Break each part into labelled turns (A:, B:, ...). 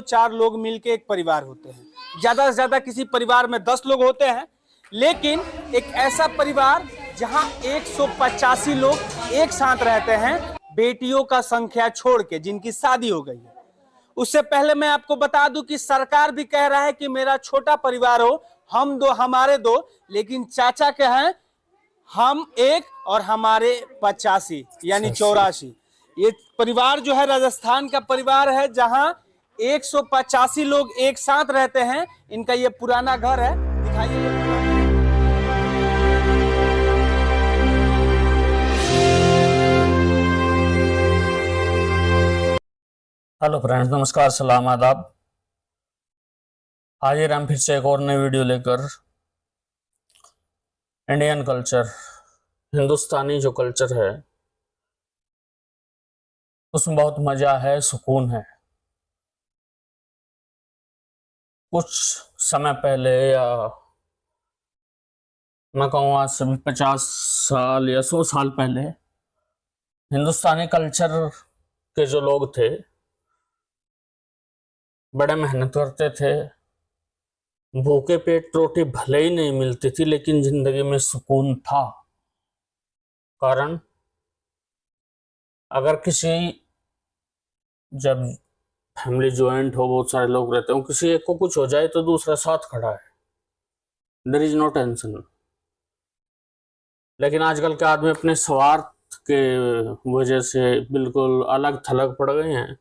A: 4 लोग मिलके एक परिवार होते हैं। ज्यादा से ज्यादा किसी परिवार में 10 लोग होते हैं, लेकिन एक ऐसा परिवार जहां 185 लोग एक साथ रहते हैं, बेटियों का संख्या छोड़ के, जिनकी शादी हो गई है। उससे पहले मैं आपको बता दूं कि सरकार भी कह रहा है कि मेरा छोटा परिवार हो, हम दो हमारे दो, लेकिन चाचा के हैं हम एक और हमारे 85 यानी 84। ये परिवार जो है राजस्थान का परिवार है, जहां 185 लोग एक साथ रहते हैं। इनका ये पुराना घर है, दिखाइए।
B: हेलो फ्रेंड्स, नमस्कार, सलाम, आदाब। हाजिर हम फिर से एक और नई वीडियो लेकर। इंडियन कल्चर, हिंदुस्तानी जो कल्चर है उसमें बहुत मजा है, सुकून है। कुछ समय पहले, या मैं कहूँ आज से 50 साल या 100 साल पहले, हिंदुस्तानी कल्चर के जो लोग थे बड़े मेहनत करते थे। भूखे पेट रोटी भले ही नहीं मिलती थी, लेकिन जिंदगी में सुकून था। कारण अगर किसी, जब फैमिली ज्वाइंट हो, बहुत सारे लोग रहते हो, किसी एक को कुछ हो जाए तो दूसरा साथ खड़ा है, देयर इज नो टेंशन। लेकिन आजकल के आदमी अपने स्वार्थ के वजह से बिल्कुल अलग थलग पड़ गए हैं।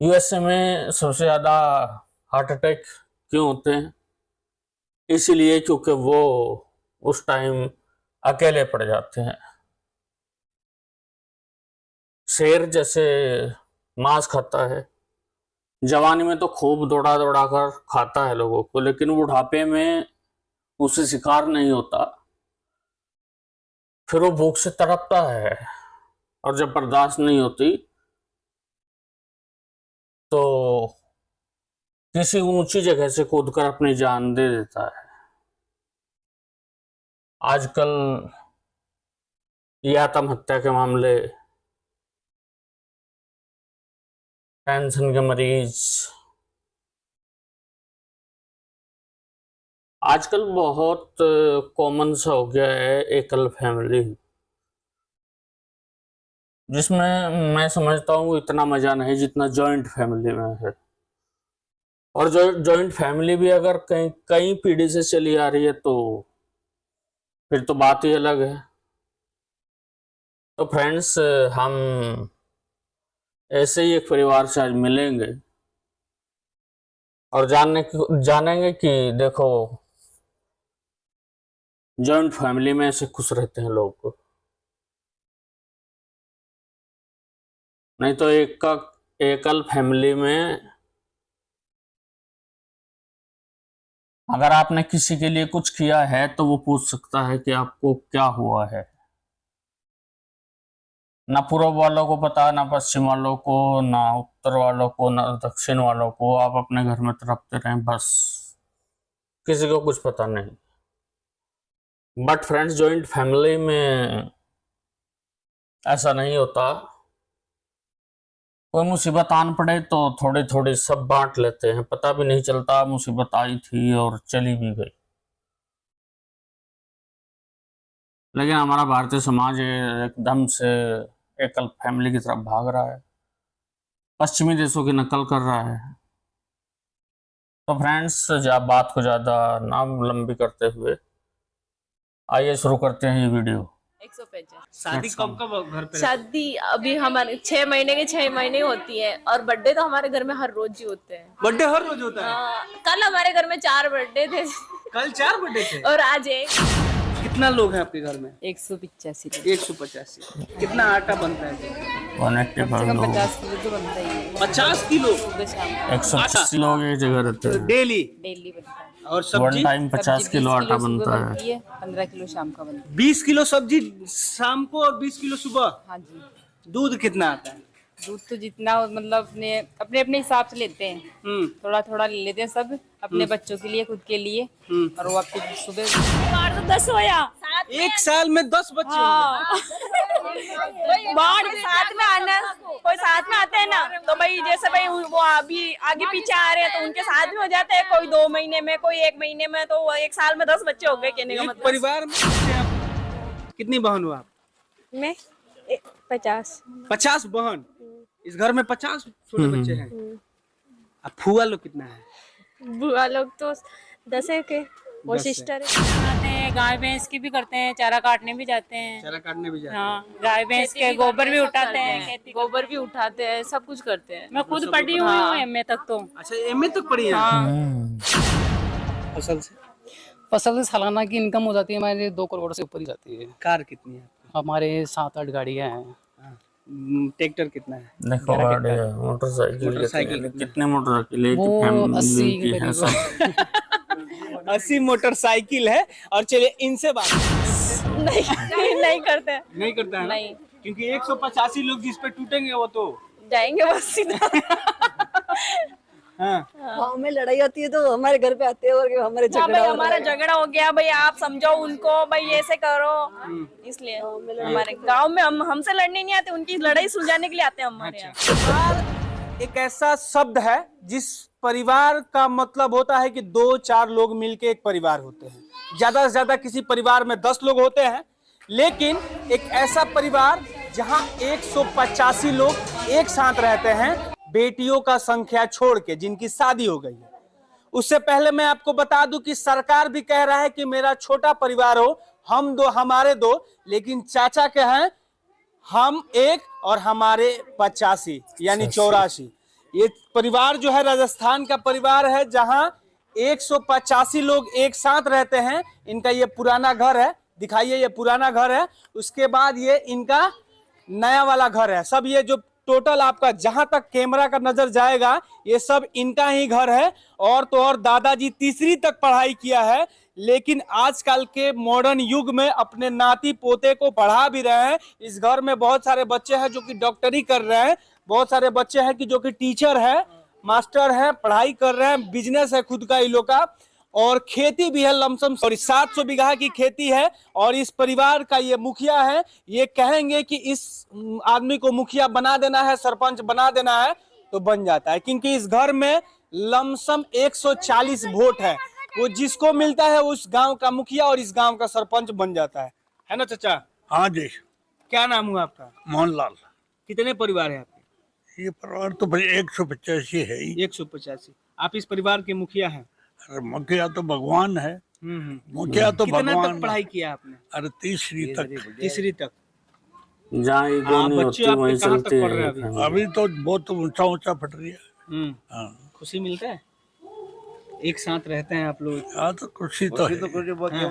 B: यूएसए में सबसे ज़्यादा हार्ट अटैक क्यों होते हैं? इसीलिए क्योंकि वो उस टाइम अकेले पड़ जाते हैं। शेर जैसे मांस खाता है, जवानी में तो खूब दौड़ा दौड़ा कर खाता है लोगों को, लेकिन बुढ़ापे में उसे शिकार नहीं होता, फिर वो भूख से तड़पता है, और जब बर्दाश्त नहीं होती तो किसी ऊंची जगह से कूदकर अपनी जान दे देता है। आजकल ये आत्महत्या के मामले, टेंशन के मरीज, आजकल बहुत कॉमन सा हो गया है एकल फैमिली, जिसमें मैं समझता हूँ इतना मजा नहीं जितना जॉइंट फैमिली में है। और जो जॉइंट फैमिली भी अगर कई पीढ़ी से चली आ रही है तो फिर तो बात ही अलग है। तो फ्रेंड्स, हम ऐसे ही एक परिवार से आज मिलेंगे और जानेंगे कि देखो, जॉइंट फैमिली में ऐसे खुश रहते हैं लोग, नहीं तो एकल फैमिली में अगर आपने किसी के लिए कुछ किया है तो वो पूछ सकता है कि आपको क्या हुआ है। ना पूर्व वालों को पता, ना पश्चिम वालों को, ना उत्तर वालों को, ना दक्षिण वालों को। आप अपने घर में तड़पते रहें, बस, किसी को कुछ पता नहीं। बट फ्रेंड्स, जॉइंट फैमिली में ऐसा नहीं होता। कोई मुसीबत आन पड़े तो थोड़ी थोड़ी सब बांट लेते हैं, पता भी नहीं चलता मुसीबत आई थी और चली भी गई। लेकिन हमारा भारतीय समाज एकदम से एकल फैमिली की तरफ भाग रहा है, पश्चिमी देशों की नकल कर रहा है। तो फ्रेंड्स, जब बात को ज़्यादा ना लंबी करते हुए आइए शुरू करते हैं ये वीडियो।
C: 150।
A: शादी कब कब घर पे?
C: शादी अभी हमारे 6 महीने के 6 महीने होती है, और बर्थडे तो हमारे घर में हर रोज ही होते हैं।
A: बर्थडे हर रोज होता है?
C: हाँ, कल हमारे घर में 4 बर्थडे थे।
A: कल 4 बर्थडे थे
C: और आज एक।
A: कितना लोग हैं आपके घर में?
C: 185।
A: 185। कितना आटा बनता है?
B: 185 लोग,
C: 50 किलो तो बनता ही है।
A: 50 किलो?
C: सुबह शाम
B: 180 लोग एक जगह रहते हैं।
A: डेली?
C: डेली बनता है।
A: और
B: वन
A: सब्जी?
B: टाइम 50 किलो आटा बनता है।
C: 15 किलो शाम का बनता है।
A: 20 किलो सब्जी शाम को और 20 किलो सुबह?
C: हाँ जी।
A: दूध कितना आता है?
C: दूध तो जितना मतलब अपने अपने हिसाब से लेते हैं, थोड़ा थोड़ा ले लेते हैं सब, अपने बच्चों के लिए, खुद के लिए। और वो आपके सुबह 10 होया।
A: एक साल में 10 बच्चे?
C: हाँ।
D: बाढ़ साथ में आना, कोई साथ में आते हैं ना तो भाई जैसे भाई वो अभी आगे पीछे आ रहे हैं तो उनके साथ में हो जाते हैं, कोई 2 महीने में, कोई 1 महीने में, तो 1 साल में 10 बच्चे हो गए कहने का
A: एक
D: मतलब।
A: परिवार में कितनी बहन हो आप?
D: मैं 50।
A: 50 बहन। इस घर में 50 छोटे बच्चे हैं। अब फुआ लोग कितना है?
D: बुआ लोग तो 10 है के, वो
A: 10 है।
D: सिस्टर है।
E: गाय भैंस की भी करते हैं, चारा काटने भी जाते हैं।
A: चारा काटने भी जाते हैं।
E: हाँ, गाय भैंस के गोबर भी उठाते हैं, खेती
C: गोबर भी उठाते हैं, सब कुछ करते हैं।
E: मैं खुद पढ़ी हुई हूँ एमए तक तो।
A: अच्छा, एमए तक पढ़ी है? फसल से
F: फसल से सालाना की इनकम हो जाती है हमारे 2 करोड़ से ऊपर ही जाती है।
A: कार कितनी है आपकी?
F: हमारे 7-8 गाड़ियाँ हैं।
A: ट्रैक्टर कितना है?
B: देखो गाड़ी है, मोटरसाइकिल कितने मोटरसाइकिल है?
F: वो
B: फैमिली
F: 80
B: की
F: के
B: है
F: करीब।
B: सब।
A: 80 मोटरसाइकिल है। और चलिए इनसे बात
D: नहीं करते हैं।
A: नहीं करता है ना?
D: नहीं।
A: क्योंकि 185 लोग जिस पे टूटेंगे वो तो
D: जाएंगे बस सीधा।
A: हाँ।
G: गाँव में लड़ाई होती है तो हमारे घर पे आते हैं और हमारे
D: हाँ
G: झगड़ा
D: भाई,
G: हो
D: हमारा झगड़ा हो गया भाई, आप समझाओ उनको भाई, ऐसे करो, इसलिए हमारे गांव में हम हमसे लड़ने नहीं आते, उनकी लड़ाई सुलझाने के लिए आते हैं हमारे यहाँ।
A: परिवार एक ऐसा शब्द है जिस परिवार का मतलब होता है कि 2-4 लोग मिलके एक परिवार होते हैं। ज्यादा से ज्यादा किसी परिवार में 10 लोग होते हैं, लेकिन एक ऐसा परिवार जहां 185 लोग एक साथ रहते हैं, बेटियों का संख्या छोड़ के, जिनकी शादी हो गई है। उससे पहले मैं आपको बता दूं कि सरकार भी कह रहा है कि मेरा छोटा परिवार हो, हम 2 हमारे 2, लेकिन चाचा के हैं हम 1 और हमारे 85 यानी 84। ये परिवार जो है राजस्थान का परिवार है जहां 185 लोग एक साथ रहते हैं। इनका ये पुराना घर है, दिखाइए, ये पुराना घर है। उसके बाद ये इनका नया वाला घर है। सब ये जो टोटल आपका जहां तक कैमरा का नजर जाएगा ये सब इनका ही घर है। और तो और दादाजी तीसरी तक पढ़ाई किया है, लेकिन आजकल के मॉडर्न युग में अपने नाती पोते को पढ़ा भी रहे हैं। इस घर में बहुत सारे बच्चे हैं जो कि डॉक्टरी कर रहे हैं, बहुत सारे बच्चे हैं कि जो कि टीचर है, मास्टर है, पढ़ाई कर रहे हैं, बिजनेस है खुद का इन लोग का, और खेती भी है लमसम। और 700 बीघा की खेती है। और इस परिवार का ये मुखिया है। ये कहेंगे कि इस आदमी को मुखिया बना देना है, सरपंच बना देना है, तो बन जाता है, क्योंकि इस घर में लमसम 140 वोट है। वो जिसको मिलता है उस गांव का मुखिया और इस गांव का सरपंच बन जाता है ना चाचा?
H: हाँ जी।
A: क्या नाम हुआ आपका?
H: मोहनलाल।
A: कितने परिवार है आपके?
H: ये परिवार तो भाई 185 है ही।
A: 185। आप इस परिवार के मुखिया हैं?
H: अरे मुखिया तो भगवान है। मुखिया तो
A: कितना
H: भगवान
A: तक पढ़ाई किया आपने?
H: अरे तीसरी तक।
A: तीसरी तक।
B: जहाँ ईगो नहीं
A: बच्चे
B: होती वहीं
A: आपके कहाँ तक
B: चलती
A: पढ़ रहे
B: है
A: हैं
B: family।
H: अभी तो बहुत ऊंचा ऊंचा फट रही है। हाँ।
A: खुशी मिलता है? एक साथ रहते हैं आप लोग?
H: हाँ तो खुशी तो है।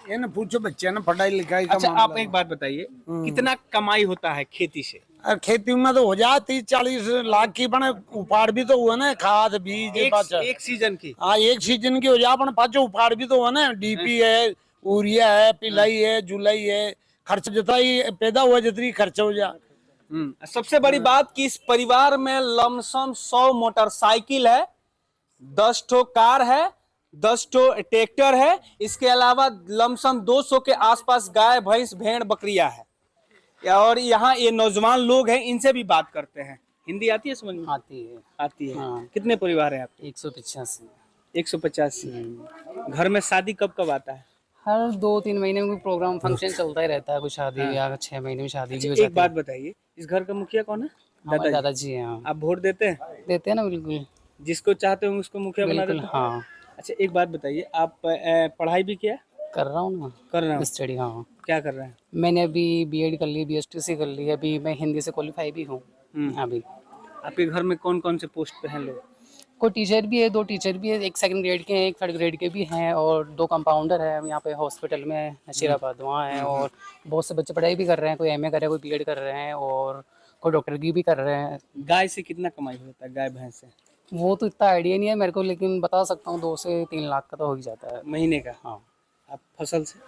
I: ये ना पूछो बच्चे ना पढ़ाई लिखाई का
A: अच्छा,
I: मामला
A: आप एक बात बताइए, कितना कमाई होता है खेती से?
I: और खेती में तो हो जाए 30-40 लाख की, पण उपाड़ भी तो हुआ ना, खाद बीज
A: एक सीजन की?
I: हाँ, एक सीजन की हो जाए, पण पाछो उपाड़ भी तो हुआ ना। डीपी है, यूरिया है, पिलाई है, जुलाई है, खर्च जितना ही पैदा हुआ जितनी खर्च हो जा।
A: सबसे बड़ी बात कि इस परिवार में लमसम 100 मोटरसाइकिल है, 10 ठो कार है, 10 ठो ट्रैक्टर है। इसके अलावा लमसम 200 के आसपास गाय, भैंस, भेड़, बकरियां है। और यहाँ ये नौजवान लोग हैं, इनसे भी बात करते हैं। हिंदी आती है समझ में?
F: आती है।
A: आती है।
F: हाँ।
A: कितने परिवार है आपके?
F: 185।
A: 185। घर में शादी कब कब आता है?
F: हर 2-3 महीने में कोई प्रोग्राम फंक्शन चलता ही रहता है, कोई शादी ब्याह, 6 महीने में शादी भी हो
A: एक
F: जाती
A: बात
F: है।
A: बताइए, इस घर का मुखिया कौन है?
F: हमारे दादाजी हैं। हाँ।
A: आप वोट देते हैं?
F: देते हैं ना, बिल्कुल
A: जिसको चाहते हो उसको मुखिया बना
F: बिल्कुल।
A: देते हैं?
F: हाँ,
A: अच्छा, एक बात बताइए, आप पढ़ाई भी किया?
F: कर रहा हूँ ना,
A: कर रहे हो?
F: स्टडी। हाँ,
A: क्या कर रहे हैं?
F: मैंने अभी बीएड कर ली, बीएसटीसी कर ली, अभी मैं हिंदी से क्वालिफाई भी हूँ। अभी
A: आपके घर में कौन कौन से पोस्ट पे हैं लोग?
F: कोई टीचर भी है, 2 टीचर भी है, एक 2nd ग्रेड के हैं, एक 3rd ग्रेड के भी हैं, और 2 कंपाउंडर है यहाँ पे हॉस्पिटल में, नशीराबाद वहाँ है। और बहुत से बच्चे पढ़ाई भी कर रहे हैं, कोई एमए कर रहे हैं, कोई बीएड कर रहे हैं, और कोई डॉक्टर की भी कर रहे हैं।
A: गाय से कितना कमाई होता है, गाय भैंस से?
F: वो तो इतना आइडिया नहीं है मेरे को, लेकिन बता सकता हूँ 2 से 3 लाख का तो हो ही जाता है
A: महीने का?
F: हाँ।
A: आप फसल से?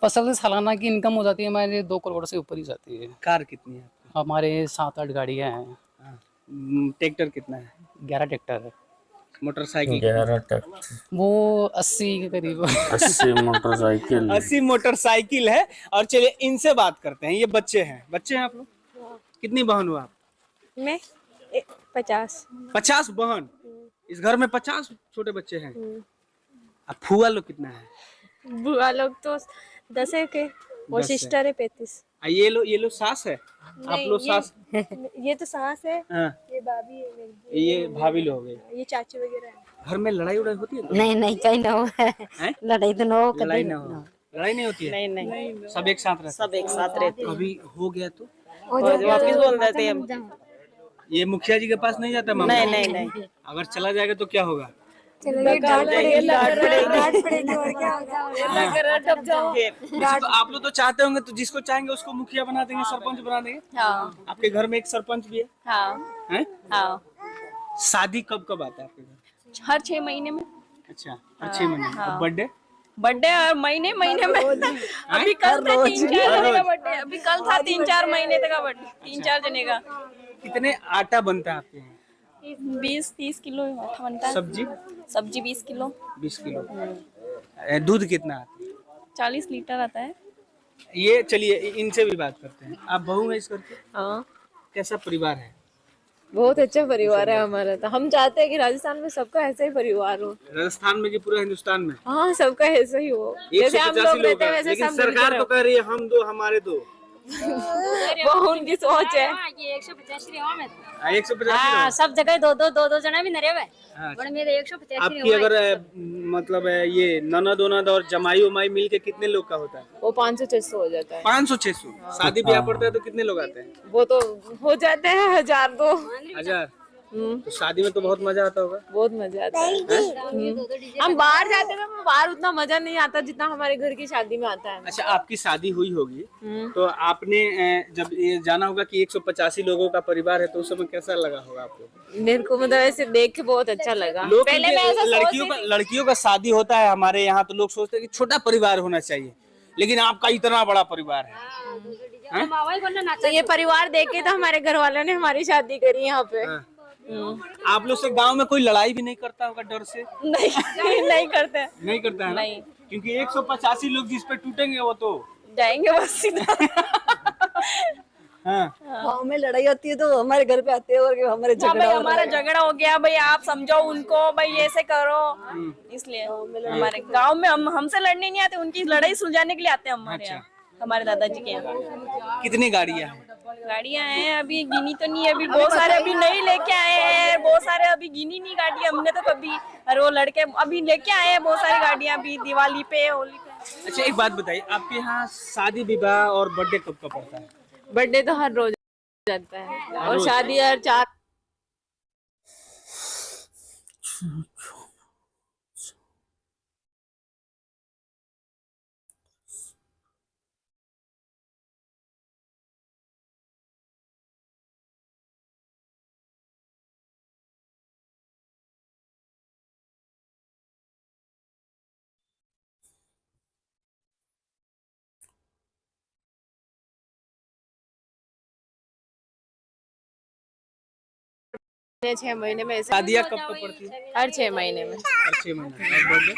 F: फसल से सालाना की इनकम हो जाती है हमारे 2 करोड़ से ऊपर ही जाती है।
A: कार कितनी है आपकी?
F: हमारे 7-8 गाड़ियाँ हैं।
A: ट्रैक्टर कितना है?
F: 11 ट्रैक्टर है।
A: मोटरसाइकिल
B: 11 ट्रैक्टर,
F: वो 80 के करीब
B: 80 मोटरसाइकिल।
A: 80 मोटरसाइकिल है। और चलिए इनसे बात करते हैं। ये बच्चे हैं आप लोग? कितनी बहन हो आप?
D: मैं 50।
A: 50 बहन? इस घर में 50 छोटे बच्चे हैं। अब फुआ लोग कितना है?
D: बुआ लोग तो 10 है के, और
A: 10 है।
D: सिस्टर है 35।
A: ये लो सास है? आप लोग सास?
D: ये तो सास है,
A: हाँ,
D: ये भाभी है मेरी,
A: ये भाभी लोग हो गए।
D: ये चाची वगैरह है।
A: घर में लड़ाई उड़ाई होती है?
G: नहीं नहीं कहीं ना हो
A: हैं?
G: लड़ाई तो ना हो
A: लड़ाई ना हो? लड़ाई नहीं होती है?
D: नहीं
A: सब एक साथ रहते हैं?
D: सब एक साथ रहते हैं।
A: कभी हो गया तो
D: वापिस बोल देते हैं हम।
A: ये मुखिया जी के पास नहीं जाता मामला?
D: नहीं
A: अगर चला जाएगा तो क्या होगा? तो आप लोग तो चाहते होंगे, तो जिसको चाहेंगे उसको मुखिया बना देंगे, सरपंच बना देंगे।
D: हाँ
A: आपके घर में एक सरपंच भी है?
D: हाँ
A: हैं?
D: हाँ।
A: शादी कब कब आता है आपके घर?
D: हर 6 महीने में।
A: अच्छा, हर 6 महीने में। और बर्थडे
D: और महीने में अभी कल था 3-4 जने का बर्थडे, अभी कल था 3-4 महीने तक का बर्थडे, 3-4 जने का।
A: कितने आटा बनता है आपके यहाँ?
D: 20-30 किलो आटा बनता है। सब्जी 20 किलो।
A: 20 किलो। दूध कितना आता है?
D: 40 लीटर आता है।
A: ये चलिए इनसे भी बात करते हैं। आप बहू है इस घर के?
J: हाँ,
A: कैसा परिवार है?
J: बहुत अच्छा परिवार है हमारा। तो हम चाहते हैं कि राजस्थान में सबका ऐसा ही परिवार हो।
A: राजस्थान में कि पूरा हिंदुस्तान में?
J: हाँ, सबका ऐसा ही हो। जैसे हम
A: 185
J: लोग रहते हैं
A: हैं,
J: वैसे
A: लेकिन
J: सब मिलकर
A: सरकार तो
J: रहो।
A: कह रही है हम दो हमारे दो।
J: वो उनकी सोच है।
A: 150
E: हाँ, सब जगह दो जना भी नरे हुए।
A: हाँ,
E: बड़े मेरे 150
A: आपकी अगर मतलब ये ननद ओनद और जमाई उमाई मिल के कितने लोग का होता है?
J: वो 500-600 हो जाता है।
A: 500-600। शादी ब्याह पड़ता है तो कितने लोग आते हैं?
J: वो तो हो जाते हैं 1000-2।
A: 1000। तो शादी में तो बहुत मजा आता होगा।
J: बहुत मजा आता है। हम बाहर जाते हैं तो बाहर उतना मजा नहीं आता जितना हमारे घर की शादी में आता है।
A: अच्छा, आपकी शादी हुई होगी तो आपने जब ये जाना होगा कि 185 लोगों का परिवार है, तो उस समय कैसा लगा होगा आपको?
J: मेरे को मतलब ऐसे देख के बहुत अच्छा लगा।
A: लोग
J: पहले मैं ऐसा
A: लड़कियों का शादी होता है हमारे यहाँ तो लोग सोचते हैं कि छोटा परिवार होना चाहिए, लेकिन आपका इतना बड़ा परिवार है।
J: तो ये परिवार देख के तो हमारे घर वालों ने हमारी शादी करी यहाँ पे।
A: आप लोग से गांव में कोई लड़ाई भी नहीं करता होगा डर से?
D: नहीं करते।
A: नहीं करता है ना?
D: नहीं।
A: क्योंकि 185 लोग जिस पे टूटेंगे वो तो
D: जाएंगे बस सीधा।
A: हाँ।
G: गाँव में लड़ाई होती है तो हमारे घर पे आते हैं और हमारे
D: हाँ
G: झगड़ा
D: भाई,
G: हो
D: हमारा झगड़ा हो गया भाई, आप समझो उनको भाई, ऐसे करो। इसलिए हमारे गांव में हमसे लड़ने नहीं आते, उनकी लड़ाई सुलझाने के लिए आते हैं हमारे यहाँ, हमारे दादाजी के यहाँ।
A: कितनी गाड़ियाँ हैं?
D: गाड़ियाँ हैं, अभी गिनी तो नहीं है, अभी बहुत सारे अभी नहीं लेके आए हैं, बहुत सारे अभी गिनी नहीं गाड़ियाँ हमने तो कभी। और वो लड़के अभी लेके आए हैं बहुत सारी गाड़ियाँ अभी दिवाली पे, होली पे।
A: अच्छा, एक बात बताइए, आपके यहाँ शादी विवाह और बर्थडे कब कब पड़ता है?
J: बर्थडे तो हर रोज जाता है और शादी हर 4। छह महीने में ऐसे
A: शादियाँ कब कब पड़ती है?
J: हर 6 महीने में।
A: हर 6 महीने। और बर्थडे?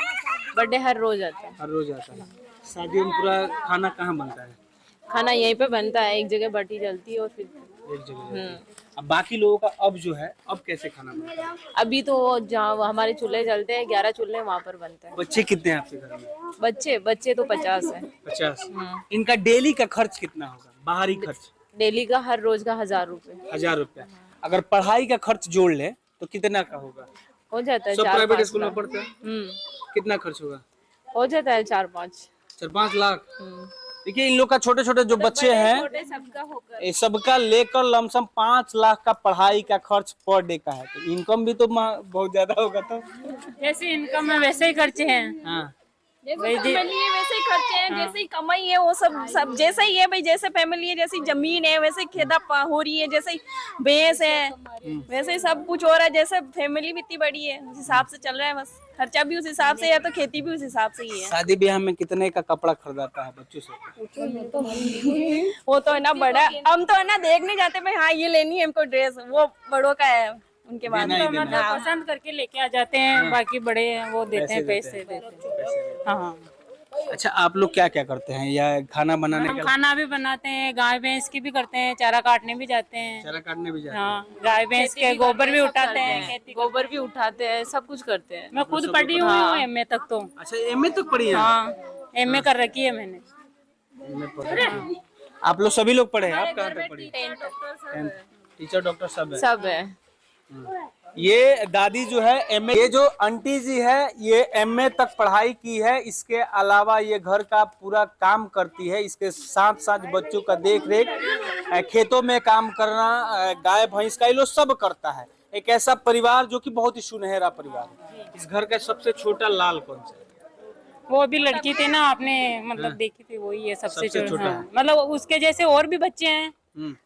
J: बर्थडे हर रोज आता है।
A: हर रोज आता है। शादियों में पूरा खाना कहाँ बनता है?
J: खाना यहीं पे बनता है, एक जगह बटी जलती है और फिर
A: एक जगह। अब बाकी लोगों का अब जो है, अब कैसे खाना बनता है?
J: अभी तो जहाँ हमारे चूल्हे जलते हैं 11 चूल्हे वहाँ पर बनता है।
A: बच्चे कितने हैं आपके घर में?
J: बच्चे तो 50 है।
A: 50। इनका डेली का खर्च कितना होगा? बाहरी खर्च
J: डेली का हर रोज का 1000 रुपए
A: 1000 रुपया। अगर पढ़ाई का खर्च जोड़ ले तो कितना का होगा?
J: हो जाता है।
A: सब
J: 4-5
A: प्राइवेट स्कूल में
J: लाख।
A: पढ़ते हैं? कितना खर्च होगा?
J: हो जाता है 4-5
A: लाख। देखिए, इन लोग का छोटे छोटे जो बच्चे हैं,
J: सबका होकर
A: ये सबका लेकर लमसम 5 लाख का पढ़ाई का खर्च पर डे का है। तो इनकम भी तो बहुत ज्यादा होगा। तो
E: जैसे इनकम है वैसे ही खर्चे हैं।
A: हाँ,
D: जैसे फैमिली है वैसे ही खर्चे हैं, जैसे ही कमाई है वो सब जैसे ही है भाई, जैसे फैमिली है, जैसी जमीन है वैसे ही खेदा हो रही है, जैसे ही भैंस है वैसे ही सब कुछ हो रहा है, जैसे फैमिली भी इतनी बड़ी है उस हिसाब से चल रहा है, बस खर्चा भी उस हिसाब से है तो खेती भी उस हिसाब से ही है।
A: शादी ब्याह में कितने का कपड़ा खरीदाता है बच्चों से?
D: वो तो है ना बड़ा, हम तो है ना देखने जाते भाई, हाँ ये लेनी है हमको ड्रेस, वो बड़ों का है, उनके बाद
A: देना ही देना है।
E: मतलब पसंद करके लेके आ जाते हैं, बाकी बड़े हैं वो देते हैं, पैसे देते हैं। हाँ,
A: अच्छा, आप लोग क्या क्या करते हैं या खाना बनाने
E: हम
A: का?
E: खाना भी बनाते हैं, गाय भैंस की भी करते हैं, चारा काटने भी जाते हैं।
A: चारा काटने भी जाते हैं?
E: हाँ, गाय भैंस के गोबर भी उठाते हैं, खेती
J: गोबर भी उठाते हैं, सब कुछ करते हैं।
E: मैं खुद पढ़ी हुई हूँ एमए तक तो।
A: अच्छा, एमए तक पढ़ी है?
E: हाँ, एमए कर रखी है मैंने।
A: आप लोग सभी लोग पढ़े हैं? आप कहाँ तक पढ़ी? 10th। टीचर डॉक्टर सब है?
J: सब है।
A: ये दादी जो है एमए, ये जो आंटी जी है ये एमए तक पढ़ाई की है। इसके अलावा ये घर का पूरा काम करती है, इसके साथ साथ बच्चों का देख रेख, खेतों में काम करना, गाय भैंस का ये लोग सब करता है। एक ऐसा परिवार जो कि बहुत ही सुनहरा परिवार है। इस घर का सबसे छोटा लाल कौन सा है?
E: वो अभी लड़की थी ना, आपने मतलब देखी थी, वही है सबसे
A: सबसे छोटा
E: हाँ।
A: है।
E: मतलब उसके जैसे और भी बच्चे हैं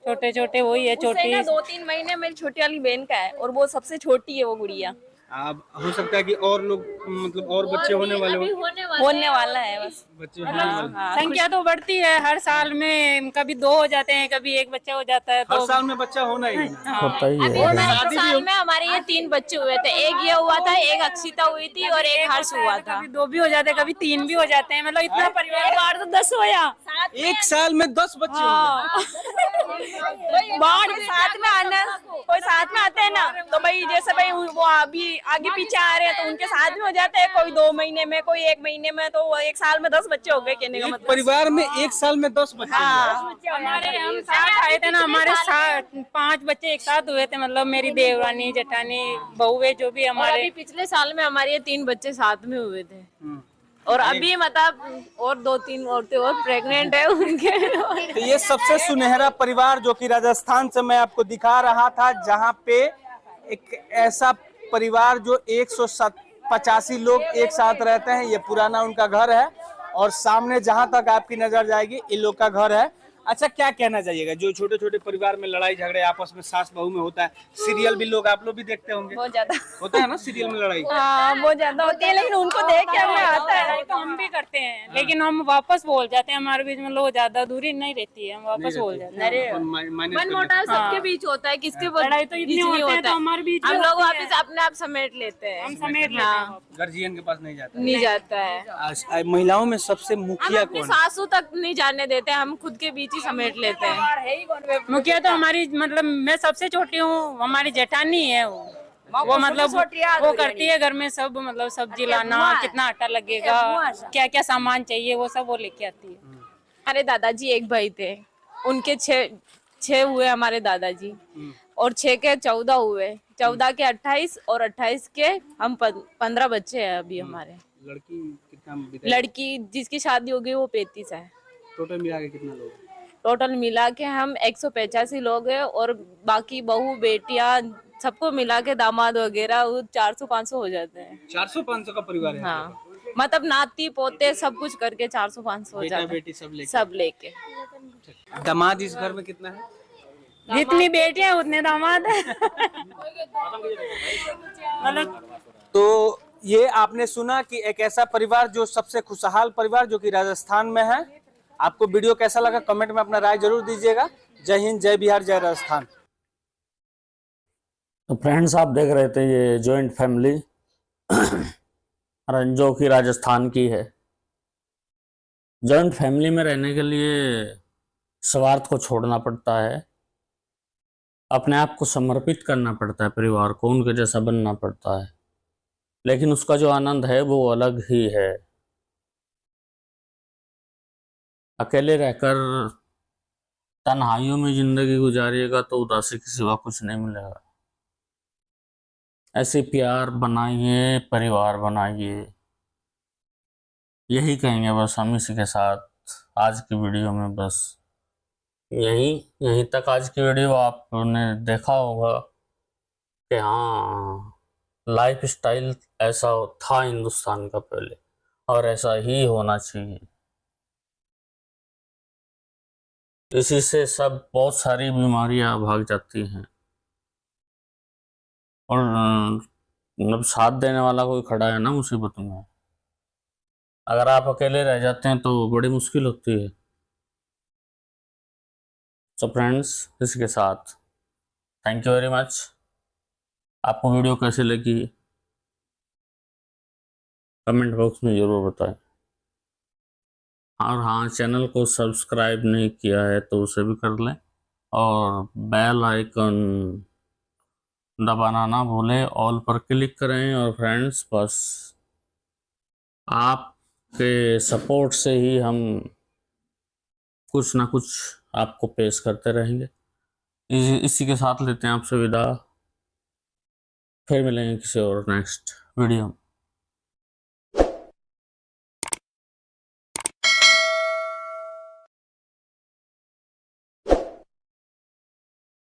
E: छोटे छोटे, वही है
D: उससे
E: छोटी।
D: ना 2-3 महीने मेरी छोटी वाली बहन का है और वो सबसे छोटी है वो गुड़िया।
A: अब हो सकता है कि और लोग मतलब और बच्चे होने वाले हो।
D: होने वाला है बस।
A: बच्चे होने वाले।
E: संख्या तो बढ़ती है हर साल में, कभी 2 हो जाते हैं, कभी 1 बच्चा हो जाता है।
A: हर
E: तो
A: साल में बच्चा होना ही है।
B: होता ही
J: अभी
B: है।
J: एक साल में हमारे ये 3 बच्चे हुए थे, एक ये हुआ था, एक अक्षिता हुई थी और एक हर्ष हुआ था।
E: कभी 2 भी हो जाते हैं, कभी 3 भी हो जाते हैं, मतलब इतना परिवार।
J: एक बार तो 10 होया।
A: एक साल में 10 बच्चे होंगे।
D: बाढ़ में साथ में आना, कोई साथ में आते हैं ना तो भाई जैसे भाई वो अभी आगे पीछे आ रहे हैं तो उनके साथ में हो जाते हैं। कोई 2 महीने में, कोई 1 महीने में, तो वो एक साल में 10 बच्चे हो गए कहने का
A: एक
D: मतलब।
A: परिवार में एक साल में 10 बच्चे होंगे।
E: हमारे हम साथ आए थे ना, हमारे साथ 5 बच्चे एक साथ हुए थे, मतलब मेरी देवरानी जेठानी बहुए जो भी
J: और
E: हमारे।
J: अभी पिछले साल में हमारे ये 3 बच्चे साथ में हुए थे। और अभी मतलब और 2-3 औरतें और प्रेग्नेंट है उनके।
A: तो ये सबसे सुनहरा परिवार जो कि राजस्थान से मैं आपको दिखा रहा था, जहाँ पे एक ऐसा परिवार जो 185 लोग एक साथ रहते हैं। ये पुराना उनका घर है और सामने जहां तक आपकी नजर जाएगी इन लोग का घर है। अच्छा, क्या कहना चाहिएगा जो छोटे छोटे परिवार में लड़ाई झगड़े आपस में सास बहू में होता है? सीरियल भी लोग आप लोग भी देखते होंगे,
D: बहुत ज्यादा
A: होता है ना सीरियल में लड़ाई?
D: हाँ बहुत ज्यादा होती है, लेकिन उनको देख के हमें आता है।
E: लड़ाई तो हम भी करते हैं, लेकिन हम वापस बोल जाते हैं, हमारे बीच में लोग ज्यादा दूरी नहीं रहती है, हम वापस बोल जाते हैं।
J: मन मोटाव सबके बीच होता है, किसके
E: लड़ाई तो इतनी
J: बीच नहीं
E: होते हैं
J: होता
E: तो हमारे बीच में
J: हम लोग
E: होती है।
J: वापस अपने आप समेट लेते हैं।
E: हम समेट लेते हैं।
A: गार्जियन के पास नहीं जाता।
J: नहीं जाता है।
A: महिलाओं में सबसे
J: हम
A: मुखिया
J: अपनी
A: कौन है?
J: सासू तक नहीं जाने देते, हम खुद के बीच ही समेट लेते हैं।
E: मुखिया तो हमारी मतलब मैं सबसे छोटी हूँ, हमारी जेठानी है वो मतलब वो करती है घर में सब, मतलब सब्जी लाना, कितना आटा लगेगा, क्या क्या सामान चाहिए, वो सब वो लेके आती है।
J: अरे दादाजी एक भाई थे, उनके 6 हुए हमारे दादाजी, और 6 के 14 हुए, 14 के 28 और 28 के हम 15 बच्चे हैं अभी हमारे।
A: लड़की कितना?
J: लड़की जिसकी शादी हो गई वो 35 है।
A: टोटल मिला के कितना लोग?
J: टोटल मिला के हम 185 लोग हैं और बाकी बहू बेटियां सबको मिला के दामाद वगैरह 400-500 हो जाते हैं।
A: 400-500 का परिवार है?
J: हाँ, मतलब नाती पोते सब कुछ करके 400-500 हो
A: बेटा
J: जाते
A: बेटी
J: हैं सब लेके।
A: दामाद इस घर में कितना है?
E: जितनी बेटियां उतने दामाद है। मतलब
A: तो ये आपने सुना कि एक ऐसा परिवार जो सबसे खुशहाल परिवार जो कि राजस्थान में है। आपको वीडियो कैसा लगा कमेंट में अपना राय जरूर दीजिएगा। जय हिंद, जय बिहार, जय राजस्थान।
B: तो फ्रेंड्स, आप देख रहे थे ये जॉइंट फैमिली जो कि राजस्थान की है। जॉइंट फैमिली में रहने के लिए स्वार्थ को छोड़ना पड़ता है, अपने आप को समर्पित करना पड़ता है, परिवार को उनके जैसा बनना पड़ता है, लेकिन उसका जो आनंद है वो अलग ही है। अकेले रहकर तन्हाइयों में जिंदगी गुजारिएगा तो उदासी के सिवा कुछ नहीं मिलेगा। ऐसे प्यार बनाइए, परिवार बनाइए, यही कहेंगे बस हम इसी के साथ आज की वीडियो में। बस यहीं तक आज की वीडियो आपने देखा होगा कि हाँ, लाइफ स्टाइल ऐसा था हिंदुस्तान का पहले और ऐसा ही होना चाहिए। इसी से सब बहुत सारी बीमारियां भाग जाती हैं और मतलब साथ देने वाला कोई खड़ा है ना मुसीबत में। अगर आप अकेले रह जाते हैं तो बड़ी मुश्किल होती है। सो फ्रेंड्स, इसके साथ थैंक यू वेरी मच। आपको वीडियो कैसे लगी कमेंट बॉक्स में ज़रूर बताएं। और हाँ, चैनल को सब्सक्राइब नहीं किया है तो उसे भी कर लें और बेल आइकन दबाना ना भूलें, ऑल पर क्लिक करें। और फ्रेंड्स, बस आपके सपोर्ट से ही हम कुछ ना कुछ आपको पेश करते रहेंगे। इसी के साथ लेते हैं आपसे विदा, फिर मिलेंगे किसी और नेक्स्ट वीडियो में।